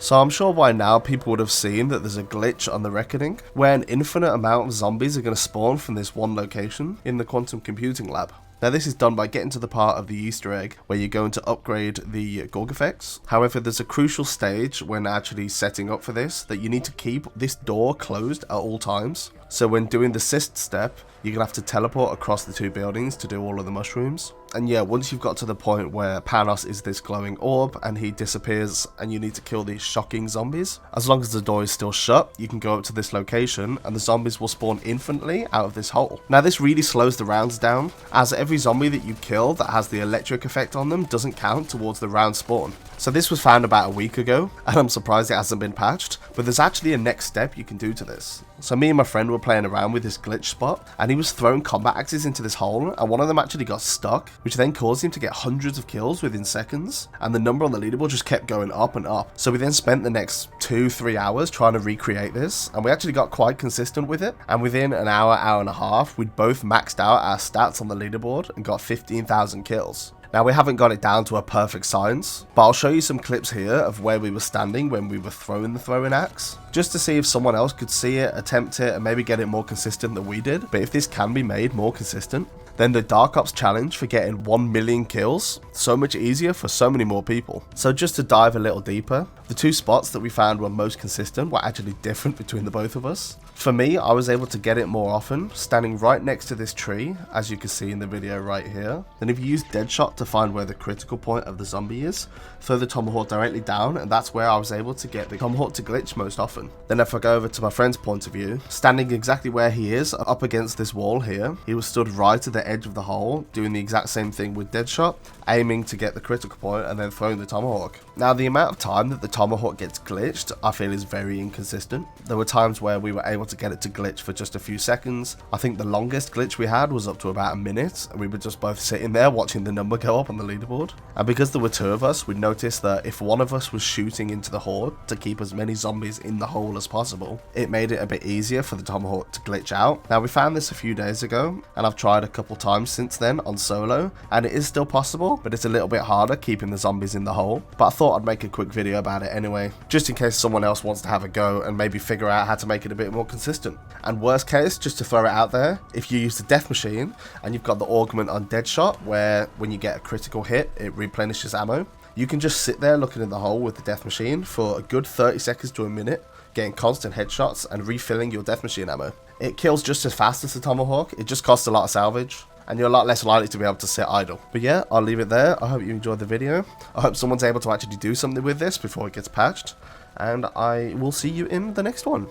So I'm sure by now people would have seen that there's a glitch on the Reckoning, where an infinite amount of zombies are going to spawn from this one location in the quantum computing lab. Now this is done by getting to the part of the Easter egg where you're going to upgrade the Gorg effects. However, there's a crucial stage when actually setting up for this that you need to keep this door closed at all times. So when doing the cyst step, you're going to have to teleport across the 2 buildings to do all of the mushrooms. And yeah, once you've got to the point where Panos is this glowing orb and he disappears and you need to kill these shocking zombies, as long as the door is still shut, you can go up to this location and the zombies will spawn infinitely out of this hole. Now this really slows the rounds down, as every zombie that you kill that has the electric effect on them doesn't count towards the round spawn. So this was found about a week ago, and I'm surprised it hasn't been patched, but there's actually a next step you can do to this. So me and my friend were playing around with this glitch spot, and he was throwing combat axes into this hole, and one of them actually got stuck, which then caused him to get hundreds of kills within seconds, and the number on the leaderboard just kept going up and up. So we then spent the next 2-3 hours trying to recreate this, and we actually got quite consistent with it, and within an hour and a half, we'd both maxed out our stats on the leaderboard and got 15,000 kills. Now we haven't got it down to a perfect science, but I'll show you some clips here of where we were standing when we were throwing the throwing axe, just to see if someone else could see it, attempt it, and maybe get it more consistent than we did. But if this can be made more consistent, then the Dark Ops challenge for getting 1 million kills, so much easier for so many more people. So just to dive a little deeper, the 2 spots that we found were most consistent were actually different between the both of us. For me, I was able to get it more often, standing right next to this tree, as you can see in the video right here. Then if you use Deadshot to find where the critical point of the zombie is, throw the Tomahawk directly down, and that's where I was able to get the Tomahawk to glitch most often. Then if I go over to my friend's point of view, standing exactly where he is, up against this wall here, he was stood right at the edge of the hole, doing the exact same thing with Deadshot, aiming to get the critical point and then throwing the Tomahawk. Now the amount of time that the Tomahawk gets glitched, I feel is very inconsistent. There were times where we were able to get it to glitch for just a few seconds. I think the longest glitch we had was up to about a minute, and we were just both sitting there watching the number go up on the leaderboard. And because there were 2 of us, we noticed that if one of us was shooting into the horde to keep as many zombies in the hole as possible, it made it a bit easier for the Tomahawk to glitch out. Now we found this a few days ago, and I've tried a couple times since then on solo, and it is still possible, but it's a little bit harder keeping the zombies in the hole. But I thought I'd make a quick video about it anyway, just in case someone else wants to have a go and maybe figure out how to make it a bit more consistent. And worst case, just to throw it out there, if you use the death machine and you've got the augment on Deadshot, where when you get a critical hit it replenishes ammo, you can just sit there looking in the hole with the death machine for a good 30 seconds to a minute, getting constant headshots and refilling your death machine ammo. It kills just as fast as the Tomahawk, it just costs a lot of salvage, and you're a lot less likely to be able to sit idle. But yeah, I'll leave it there. I hope you enjoyed the video. I hope someone's able to actually do something with this before it gets patched, and I will see you in the next one.